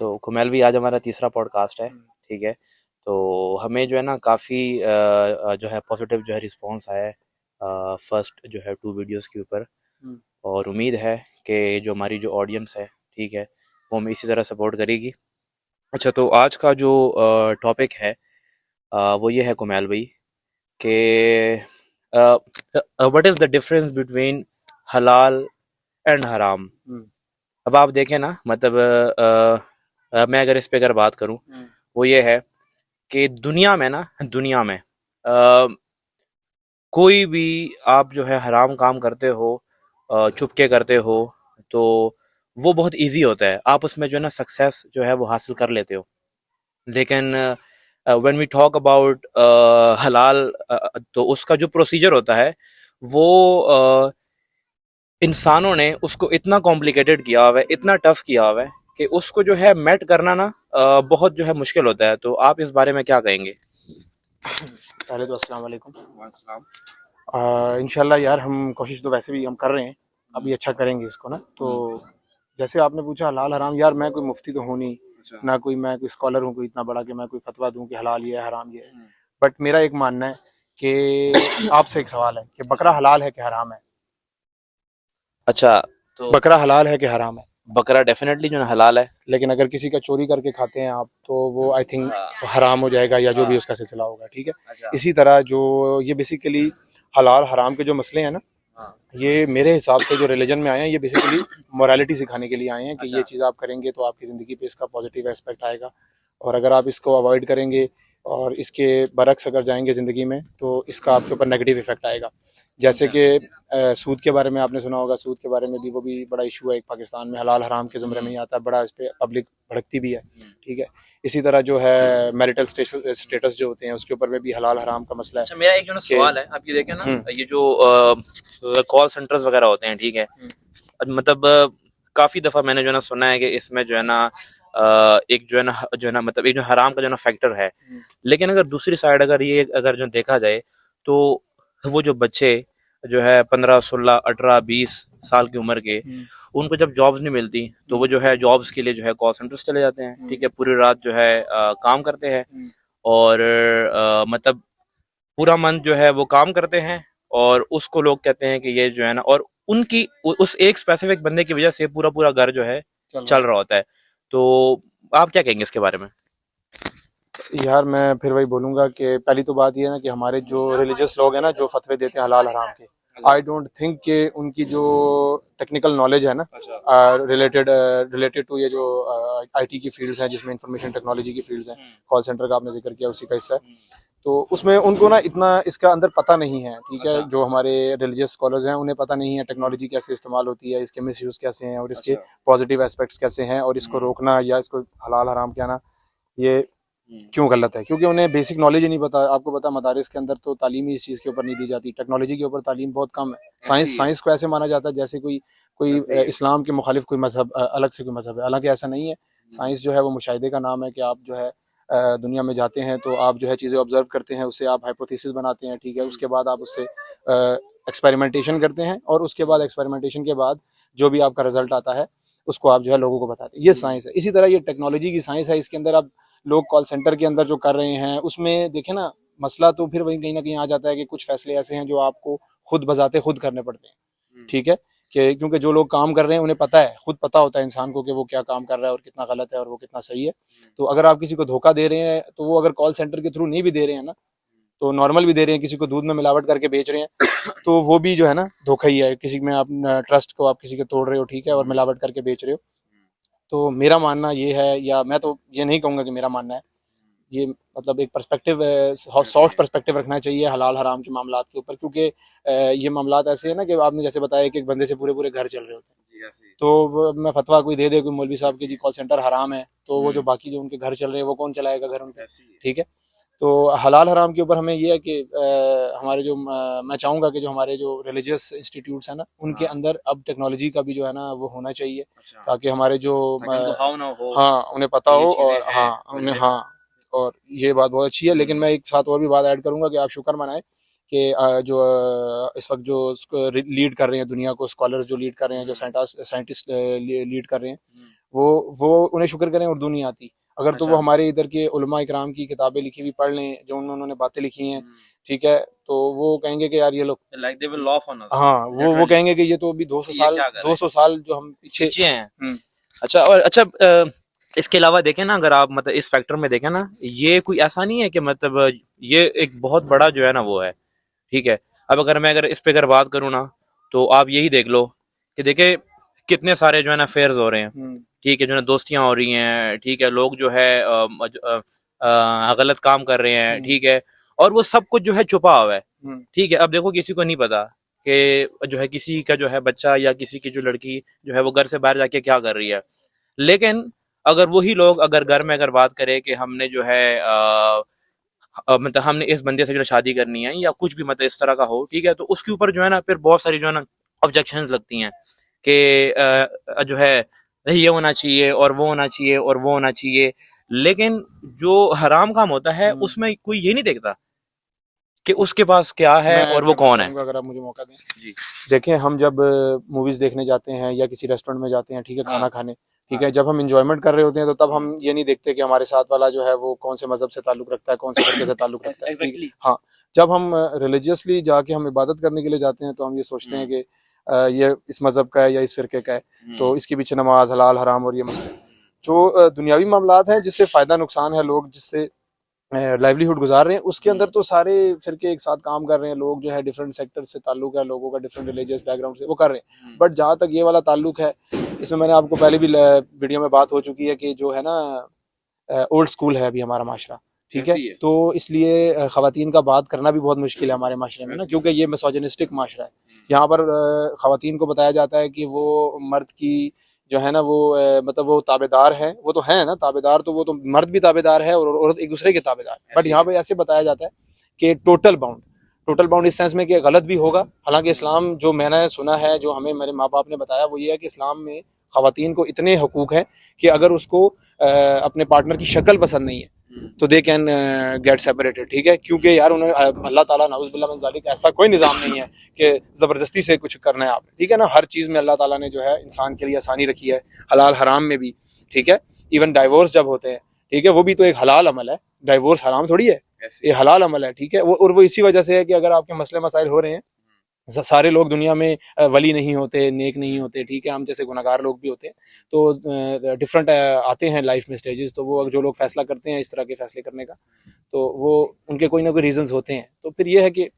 तो कुमैल भी आज हमारा तीसरा पॉडकास्ट है। ठीक है, तो हमें जो है ना काफ़ी जो है पॉजिटिव जो है रिस्पॉन्स आया है फर्स्ट जो है 2 वीडियोस के ऊपर। और उम्मीद है कि जो हमारी जो ऑडियंस है, ठीक है, वो हमें इसी तरह सपोर्ट करेगी। अच्छा, तो आज का जो टॉपिक है वो ये है कुमैल भाई कि what is the difference between हलाल एंड हराम। अब आप देखें ना, मतलब मैं अगर इस पे अगर बात करूं, वो ये है कि दुनिया में कोई भी आप जो है हराम काम करते हो, छुप के करते हो, तो वो बहुत इजी होता है, आप उसमें जो है ना सक्सेस जो है वो हासिल कर लेते हो। लेकिन व्हेन वी टॉक अबाउट हलाल, तो उसका जो प्रोसीजर होता है वो इंसानों ने उसको इतना कॉम्प्लिकेटेड किया हुआ है, इतना टफ किया हुआ है कि उसको जो है मेट करना ना बहुत जो है मुश्किल होता है। तो आप इस बारे में क्या कहेंगे? पहले तो अस्सलाम वालेकुम। इंशाल्लाह यार हम कोशिश तो वैसे भी हम कर रहे हैं, अभी अच्छा करेंगे इसको ना। तो जैसे आपने पूछा हलाल हराम, यार मैं कोई मुफ्ती तो हूँ नहीं, ना कोई मैं कोई स्कॉलर हूँ कोई इतना बड़ा कि मैं कोई फतवा दूँ कि हलाल ये है हराम ये है। बट मेरा एक मानना है कि आपसे एक सवाल है कि बकरा हलाल है कि हराम है। अच्छा, तो बकरा हलाल है कि हराम है? बकरा डेफिनेटली जो है हलाल है। लेकिन अगर किसी का चोरी करके खाते हैं आप, तो वो आई थिंक हराम हो जाएगा, या जो भी उसका सिलसिला होगा। ठीक है, अच्छा, इसी तरह जो ये बेसिकली हलाल हराम के जो मसले हैं ना, ये मेरे हिसाब से जो रिलीजन में आए हैं, ये बेसिकली मोरालिटी सिखाने के लिए आए हैं कि ये चीज़ आप करेंगे तो आपकी ज़िंदगी पे इसका पॉजिटिव एस्पेक्ट आएगा, और अगर आप इसको अवॉइड करेंगे और इसके बरक्स अगर जाएंगे ज़िंदगी में, तो इसका आपके ऊपर नेगेटिव इफेक्ट आएगा। जैसे कि सूद के बारे में आपने सुना होगा, सूद के बारे में भी वो भी बड़ा इशू है एक पाकिस्तान में, हलाल हराम के ज़ुमरे में ही आता है, बड़ा इस पर पब्लिक भड़कती भी है। ठीक है, इसी तरह जो है मैरिटल स्टेटस जो होते हैं उसके ऊपर में भी हलाल हराम का मसला है। अच्छा, मेरा एक जो ना सवाल है, आप ये देखें ना, ये जो कॉल सेंटर्स वगैरह होते हैं, ठीक है, मतलब काफी दफा मैंने जो है ना सुना है कि इसमें जो है ना एक जो है ना मतलब एक जो हराम का जो है ना फैक्टर है। लेकिन अगर दूसरी साइड अगर जो देखा जाए, तो वो जो बच्चे जो है 15, 16, 18, 20 साल की उम्र के, उनको जब जॉब्स नहीं मिलती तो वो जो है जॉब्स के लिए जो है कॉल सेंटर्स चले जाते हैं। ठीक है, पूरी रात जो है काम करते हैं, और मतलब पूरा मंथ जो है वो काम करते हैं, और उसको लोग कहते हैं कि ये जो है ना, और उस एक स्पेसिफिक बंदे की वजह से पूरा पूरा घर जो है चल रहा होता है। तो आप क्या कहेंगे इसके बारे में? यार मैं फिर वही बोलूंगा कि पहली तो बात ये है ना कि हमारे जो रिलीजियस लोग हैं ना, जो फतवे देते हैं हलाल हराम के, आई डोंट थिंक कि उनकी जो टेक्निकल नॉलेज है ना, रिलेटेड रिलेटेड टू ये जो आईटी की फील्ड्स हैं, जिसमें इंफॉर्मेशन टेक्नोलॉजी की फील्ड्स हैं, कॉल सेंटर का आपने जिक्र किया उसी का हिस्सा है, तो उसमें उनको ना इतना इसका अंदर पता नहीं है। ठीक है, जो हमारे रिलीजियस स्कॉलर्स हैं उन्हें पता नहीं है टेक्नोलॉजी कैसे इस्तेमाल होती है, इसके मिसयूज कैसे हैं, और इसके पॉजिटिव एस्पेक्ट्स कैसे हैं, और इसको रोकना या इसको हलाल हराम कहना ये क्यों गलत है, क्योंकि उन्हें बेसिक नॉलेज ही नहीं पता। आपको पता मदारिस के अंदर तो तालीम ही इस चीज़ के ऊपर नहीं दी जाती, टेक्नोलॉजी के ऊपर तालीम बहुत कम है। साइंस को ऐसे माना जाता है जैसे कोई कोई इस्लाम के मुखालिफ कोई मजहब, अलग से कोई मजहब है, हालांकि ऐसा नहीं है। साइंस जो है वो मुशाहिदे का नाम है कि आप जो है दुनिया में जाते हैं तो आप जो है चीज़ें ऑब्जर्व करते हैं, उससे आप हाइपोथेसिस बनाते हैं। ठीक है, उसके बाद आप उससे एक्सपेरिमेंटेशन करते हैं, और उसके बाद एक्सपेरिमेंटेशन के बाद जो भी आपका रिजल्ट आता है उसको आप जो है लोगों को बताते हैं। ये साइंस है। इसी तरह ये टेक्नोलॉजी की साइंस है। इसके अंदर आप लोग कॉल सेंटर के अंदर जो कर रहे हैं उसमें देखें ना, मसला तो फिर वही कहीं ना कहीं आ जाता है कि कुछ फैसले ऐसे हैं जो आपको खुद बजाते खुद करने पड़ते हैं। ठीक है, कि क्योंकि जो लोग काम कर रहे हैं उन्हें पता है, खुद पता होता है इंसान को कि वो क्या काम कर रहा है और कितना गलत है और वो कितना सही है। तो अगर आप किसी को धोखा दे रहे हैं, तो वो अगर कॉल सेंटर के थ्रू नहीं भी दे रहे हैं ना, तो नॉर्मल भी दे रहे हैं, किसी को दूध में मिलावट करके बेच रहे हैं, तो वो भी जो है ना धोखा ही है। किसी में आप ट्रस्ट को आप किसी के तोड़ रहे हो, ठीक है, और मिलावट करके बेच रहे हो। तो मेरा मानना ये है, या मैं तो ये नहीं कहूँगा कि मेरा मानना है, ये मतलब एक पर्सपेक्टिव, सॉफ्ट पर्सपेक्टिव रखना चाहिए हलाल हराम के मामलात के ऊपर, क्योंकि ये मामलात ऐसे है ना कि आपने जैसे बताया कि एक बंदे से पूरे पूरे घर चल रहे होते हैं। तो मैं फतवा कोई दे दे कोई मौलवी साहब के जी कॉल सेंटर हराम है, तो वो जो बाकी जो उनके घर चल रहे हैं वो कौन चलाएगा घर उनके? ठीक है, तो हलाल हराम के ऊपर हमें ये है कि हमारे जो मैं चाहूँगा कि जो हमारे जो रिलीजियस इंस्टीट्यूट्स हैं ना, उनके अंदर अब टेक्नोलॉजी का भी जो है ना वो होना चाहिए, ताकि हमारे जो हाँ उन्हें पता हो, और हाँ उन्हें, हाँ, और ये बात बहुत अच्छी है। लेकिन मैं एक साथ और भी बात ऐड करूंगा कि आप शुक्र मनाएं कि जो इस वक्त जो लीड कर रहे हैं दुनिया को, स्कॉलर्स जो लीड कर रहे हैं, जो साइंटिस्ट लीड कर रहे हैं, वो उन्हें शुक्र करें उर्दू नहीं आती, अगर तो वो अच्छा। हमारे इधर के उलमा इकराम की किताबें लिखी हुई पढ़ लें जो उन्होंने बातें लिखी हैं, ठीक है, तो वो कहेंगे कि यार ये लोग, like they will laugh on us हाँ वो literally कहेंगे कि ये तो अभी 200 कि ये साल क्या कर रहे 200 साल जो हम पीछे। पीछे हैं। अच्छा, और अच्छा इसके अलावा देखें ना, अगर आप मतलब इस फैक्टर में देखें ना, ये कोई ऐसा नहीं है कि मतलब ये एक बहुत बड़ा जो है ना वो है, ठीक है। अब अगर इस पे अगर बात करूँ ना, तो आप यही देख लो कि देखे कितने सारे जो है ना फेयर्स हो रहे हैं, ठीक है, जो है ना दोस्तियां हो रही हैं, ठीक है, लोग जो है गलत काम कर रहे हैं, ठीक है, और वो सब कुछ जो है छुपा हुआ है, ठीक है। अब देखो किसी को नहीं पता कि जो है किसी का जो है बच्चा या किसी की जो लड़की जो है वो घर से बाहर जाके क्या कर रही है, लेकिन अगर वही लोग अगर घर में अगर बात करें कि हमने जो है मतलब हमने इस बंदे से जो शादी करनी है या कुछ भी मतलब इस तरह का हो, ठीक है, तो उसके ऊपर जो है ना फिर बहुत सारी जो है ना ऑब्जेक्शंस लगती हैं कि जो है ये होना चाहिए और वो होना चाहिए और वो होना चाहिए, लेकिन जो हराम काम होता है उसमें कोई ये नहीं देखता कि उसके पास क्या है मैं और वो करना कौन है। चाहूंगा अगर आप मुझे मौका दें। जी। देखें हम जब मूवीज देखने जाते हैं या किसी रेस्टोरेंट में जाते हैं, ठीक है, हाँ खाना खाने, ठीक हाँ है, जब हम इंजॉयमेंट कर रहे होते हैं तो तब हम ये नहीं देखते कि हमारे साथ वाला जो है वो कौन से मजहब से ताल्लुक रखता है, कौन से फिरके से ताल्लुक रखता है, ठीक है। एग्जैक्टली। हाँ, जब हम रिलीजियसली जाके हम इबादत करने के लिए जाते हैं तो हम ये सोचते हैं कि ये इस मजहब का है या इस फिरके का है, तो इसके पीछे नमाज हलाल हराम और ये मसले जो दुनियावी मामलात हैं जिससे फायदा नुकसान है, लोग जिससे लाइवलीहुड गुजार रहे हैं, उसके अंदर तो सारे फिरके एक साथ काम कर रहे हैं, लोग जो है डिफरेंट सेक्टर से ताल्लुक है, लोगों का डिफरेंट रिलीजियस बैकग्राउंड से वो कर रहे हैं, बट जहाँ तक ये वाला ताल्लुक है, इसमें मैंने आपको पहले भी वीडियो में बात हो चुकी है कि जो है ना ओल्ड स्कूल है अभी हमारा माशरा, ठीक है, तो इसलिए खवातीन का बात करना भी बहुत मुश्किल है हमारे माशरे में ना, क्योंकि ये मिसोजिनिस्टिक माशरा है। यहाँ पर खवातीन को बताया जाता है कि वो मर्द की जो है ना वो मतलब वो ताबेदार है, वो तो है ना ताबेदार, तो वो तो मर्द भी ताबेदार है और औरत एक दूसरे के ताबेदार है, बट यहाँ पे ऐसे बताया जाता है कि टोटल बाउंड इस सेंस में कि गलत भी होगा, हालांकि इस्लाम जो मैंने सुना है, जो हमें मेरे माँ बाप ने बताया, वो ये है कि इस्लाम में खवातीन को इतने हकूक हैं कि अगर उसको अपने पार्टनर की शक्ल पसंद नहीं है तो दे कैन गेट सेपरेटेड, ठीक है, क्योंकि यार उन्हें अल्लाह ताला नाउज़ुबिल्लाह मिन ज़ालिक ऐसा कोई निज़ाम नहीं है कि ज़बरदस्ती से कुछ करना है आपने, ठीक है ना, हर चीज़ में अल्लाह ताला ने जो है इंसान के लिए आसानी रखी है, हलाल हराम में भी, ठीक है, इवन डाइवोर्स जब होते हैं, ठीक है, वो भी तो एक हलाल अमल है, डाइवोर्स हराम थोड़ी है, ये हलाल अमल है, ठीक है, वो और वो इसी वजह से है कि अगर आपके मसले मसाइल हो रहे हैं, सारे लोग दुनिया में वली नहीं होते, नेक नहीं होते, ठीक है, हम जैसे गुनहगार लोग भी होते हैं, तो डिफरेंट आते हैं लाइफ में स्टेजेस, तो वो जो लोग फैसला करते हैं इस तरह के फैसले करने का, तो वो उनके कोई ना कोई रीजंस होते हैं, तो फिर ये है कि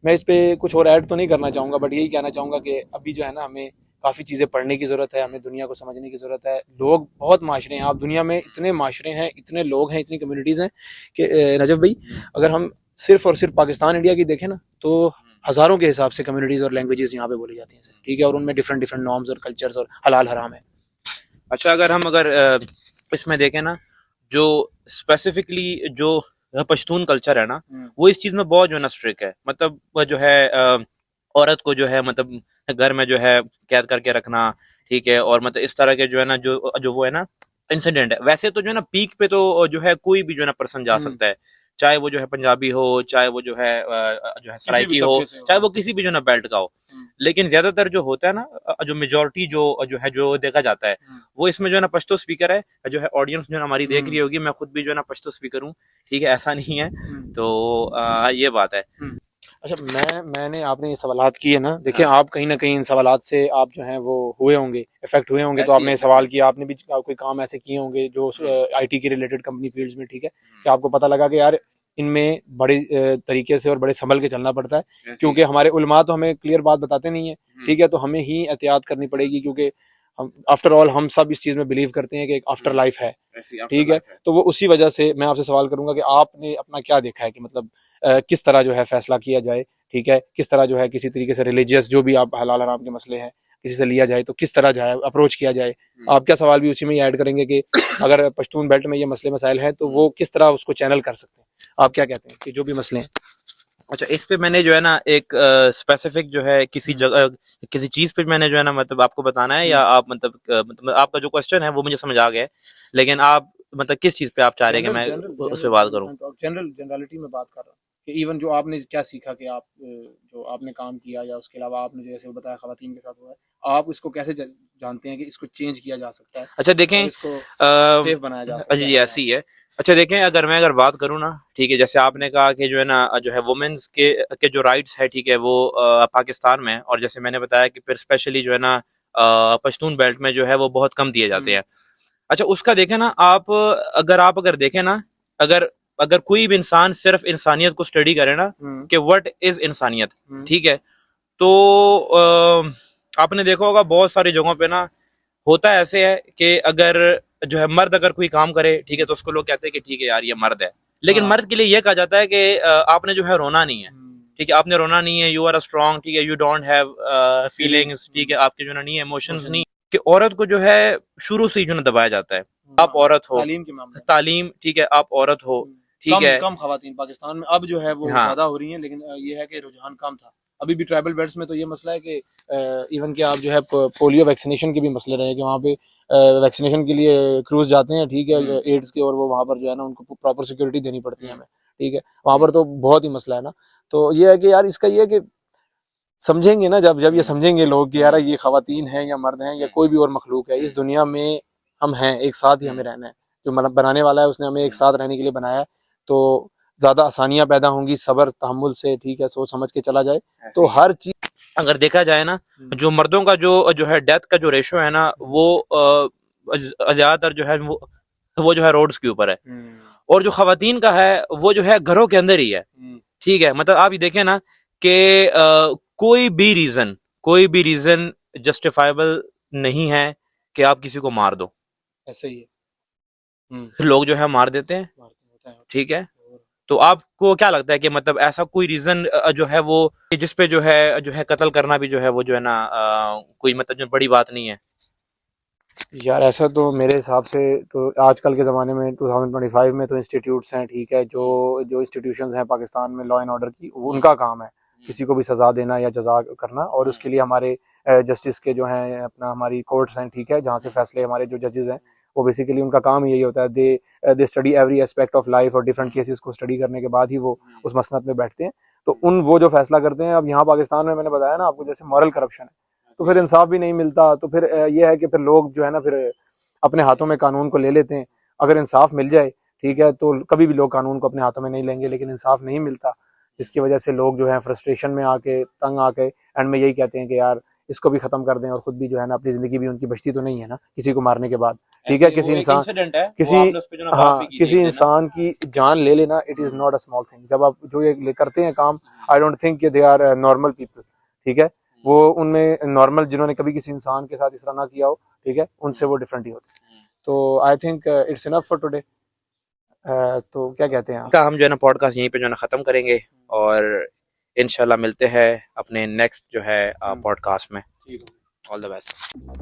मैं इस पे कुछ और ऐड तो नहीं करना चाहूँगा, बट यही कहना चाहूँगा कि अभी जो है ना हमें काफ़ी चीज़ें पढ़ने की ज़रूरत है, हमें दुनिया को समझने की ज़रूरत है, लोग बहुत माशरे हैं, आप दुनिया में इतने माशरे हैं, इतने लोग हैं, इतनी कम्युनिटीज़ हैं कि नजफ भाई, अगर हम सिर्फ और सिर्फ पाकिस्तान इंडिया की देखें ना, तो हज़ारों के हिसाब से कम्युनिटीज़ और लैंग्वेजेस यहाँ पे बोली जाती हैं, ठीक है, और उनमें डिफरेंट डिफरेंट नॉर्म्स और कल्चर्स और हलाल हराम है। अच्छा, अगर इसमें देखें ना, जो स्पेसिफिकली जो पश्तून कल्चर है ना, वो इस चीज में बहुत जो है ना स्ट्रिक्ट है, मतलब वो जो है औरत को जो है मतलब घर में जो है कैद करके रखना, ठीक है, और मतलब इस तरह के जो है ना जो जो वो है ना इंसिडेंट है, वैसे तो जो है ना पीक पे तो जो है कोई भी जो है ना पर्सन जा सकता है, चाहे वो जो है पंजाबी हो, चाहे वो जो है सराइकी हो, चाहे वो किसी भी जो है ना बेल्ट का हो, लेकिन ज्यादातर जो होता है ना जो मेजोरिटी जो है जो देखा जाता है, वो इसमें जो है ना पश्तो स्पीकर है, जो है ऑडियंस जो है ना हमारी देख रही होगी, मैं खुद भी जो है ना पश्तो स्पीकर हूँ, ठीक है, ऐसा नहीं है, तो ये बात है। अच्छा, मैंने आपने ये सवालात किए ना, देखिए आप कहीं ना कहीं इन सवालात से आप जो हैं वो हुए होंगे, इफेक्ट हुए होंगे, तो ऐसी आपने है सवाल किया, आपने भी कोई काम ऐसे किए होंगे जो आईटी के रिलेटेड कंपनी फील्ड्स में, ठीक है, कि आपको पता लगा कि यार इनमें बड़े तरीके से और बड़े संभल के चलना पड़ता है, क्योंकि हमारे उलमा तो हमें क्लियर बात बताते नहीं है, ठीक है, तो हमें ही एहतियात करनी पड़ेगी, क्योंकि हम आफ्टर ऑल हम सब इस चीज़ में बिलीव करते हैं कि एक आफ्टर लाइफ है, ठीक है, तो वो उसी वजह से मैं आपसे सवाल करूंगा कि आपने अपना क्या देखा है कि मतलब किस तरह जो है फैसला किया जाए, ठीक है, किस तरह जो है किसी तरीके से रिलीजियस जो भी आप हलाल हराम के मसले हैं किसी से लिया जाए तो किस तरह जाए अप्रोच किया जाए, आप क्या सवाल भी उसी में ही ऐड करेंगे कि अगर पश्तून बेल्ट में ये मसले मसाइल हैं तो वो किस तरह उसको चैनल कर सकते हैं, आप क्या कहते हैं कि जो भी मसले हैं। अच्छा, इस पे मैंने जो है ना एक स्पेसिफिक जो है किसी जगह किसी चीज पे मैंने जो है ना मतलब आपको बताना है, या आप मतलब आपका जो क्वेश्चन है वो मुझे समझ आ गया है, लेकिन आप मतलब किस चीज पे आप चाह रहे हैं कि जनरल मैं जनरल उस पे बात करूं। जनरल जनरलिटी में बात कर रहा हूँ कि इवन जो आपने क्या सीखा कि आप जो आपने काम किया या उसके अलावा आपने जैसे बताया खवातीन के साथ हुआ है, आप इसको कैसे जानते हैं कि इसको चेंज किया जा सकता है, अच्छा देखें, और इसको सेफ बनाया जा सकता जी है। ऐसी ही है। अच्छा देखें, अगर मैं बात करूँ ना, ठीक है, जैसे आपने कहा कि जो है ना जो है वुमेन्स के जो राइट्स है, ठीक है, वो पाकिस्तान में, और जैसे मैंने बताया कि फिर स्पेशली जो है ना पश्तून बेल्ट में जो है वो बहुत कम दिए जाते हैं। अच्छा उसका देखें ना आप, अगर देखें ना, अगर अगर कोई भी इंसान सिर्फ इंसानियत को स्टडी करे ना कि व्हाट इज इंसानियत, ठीक है, तो आपने देखा होगा बहुत सारी जगहों पे ना होता ऐसे है कि अगर जो है मर्द अगर कोई काम करे, ठीक है, तो उसको लोग कहते हैं कि ठीक है यार ये मर्द है, लेकिन हाँ। मर्द के लिए ये कहा जाता है कि आपने जो है रोना नहीं है, ठीक है, आपने रोना नहीं है, यू आर स्ट्रांग, ठीक है, यू डोंट हैव फीलिंग्स, ठीक है, आपके जो है नहीं इमोशंस नहीं, कि औरत को जो है शुरू से ही जो है दबाया जाता है, आप औरत हो, तालीम के मामले में तालीम, ठीक है, आप औरत हो, ठीक कम है, कम खवातीन पाकिस्तान में अब जो है वो हाँ ज्यादा हो रही हैं, लेकिन ये है कि रुझान कम था। अभी भी ट्राइबल बेल्ट्स में तो ये मसला है कि इवन कि आप जो है पोलियो वैक्सीनेशन के भी मसले रहे कि वहाँ पे वैक्सीनेशन के लिए क्रूज जाते हैं, ठीक है, एड्स के, और वो वहाँ पर जो है ना उनको प्रॉपर सिक्योरिटी देनी पड़ती है हमें, ठीक है, वहाँ पर तो बहुत ही मसला है ना। तो ये है कि यार इसका ये है कि समझेंगे ना, जब जब ये समझेंगे लोग कि यार ये खवातीन है या मर्द हैं या कोई भी और मखलूक है, इस दुनिया में हम हैं, एक साथ ही हमें रहना है। जो मतलब बनाने वाला है उसने हमें एक साथ रहने के लिए बनाया है, तो ज्यादा आसानियां पैदा होंगी सबर तहम्मुल से, ठीक है, सोच समझ के चला जाए तो हर चीज। अगर देखा जाए ना, जो मर्दों का जो है डेथ का जो रेशो है ना, वो ज्यादातर जो है वो जो है रोड्स के ऊपर है, और जो खवातीन का है वो जो है घरों के अंदर ही है, ठीक है, मतलब आप ये देखें ना कि कोई भी रीजन जस्टिफाइबल नहीं है कि आप किसी को मार दो, ऐसे ही है, लोग जो है मार देते हैं, ठीक है, तो आपको क्या लगता है कि मतलब ऐसा कोई रीजन जो है वो जिस पे जो है कत्ल करना भी जो है वो जो है ना कोई मतलब जो बड़ी बात नहीं है? यार ऐसा तो मेरे हिसाब से तो आजकल के ज़माने में 2025 में तो इंस्टीट्यूट्स हैं, ठीक है, जो जो इंस्टीट्यूशंस हैं पाकिस्तान में लॉ एंड ऑर्डर की, वो उनका काम है किसी को भी सज़ा देना या जजा करना, और उसके लिए हमारे जस्टिस के जो हैं अपना हमारी कोर्ट्स हैं, ठीक है, जहाँ से फैसले हमारे जो जजेस हैं वो बेसिकली उनका काम ही यही होता है, they study every aspect of life और डिफरेंट केसेस को स्टडी करने के बाद ही वो उस मसनद में बैठते हैं। तो वो जो फैसला करते हैं, अब यहाँ पाकिस्तान में मैंने बताया ना आपको जैसे मॉरल करप्शन है, तो फिर इंसाफ भी नहीं मिलता, तो फिर ये है कि फिर लोग जो है ना फिर अपने हाथों में कानून को ले लेते हैं। अगर इंसाफ मिल जाए, ठीक है, तो कभी भी लोग कानून को अपने हाथों में नहीं लेंगे, लेकिन इंसाफ नहीं मिलता, जिसकी वजह से लोग जो है फ्रस्ट्रेशन में आके तंग आके एंड में यही कहते हैं कि यार इसको भी खत्म कर दें, और खुद भी जो है ना अपनी जिंदगी भी उनकी बचती तो नहीं है ना किसी को मारने के बाद, ठीक है, किसी इंसान किसी इंसान की जान ले लेना, it is not a small thing. जब आप जो ये करते हैं काम, I don't think they are normal people, ठीक है, वो उनमें नॉर्मल जिन्होंने कभी किसी इंसान के साथ इस तरह ना किया हो, ठीक है, उनसे वो डिफरेंट ही होते हैं। तो I think it's enough for today. तो क्या कहते हैं आप? का हम जो है ना पॉडकास्ट यहीं पे जो है ना खत्म करेंगे, और इंशाल्लाह मिलते हैं अपने नेक्स्ट जो है पॉडकास्ट में। All the best.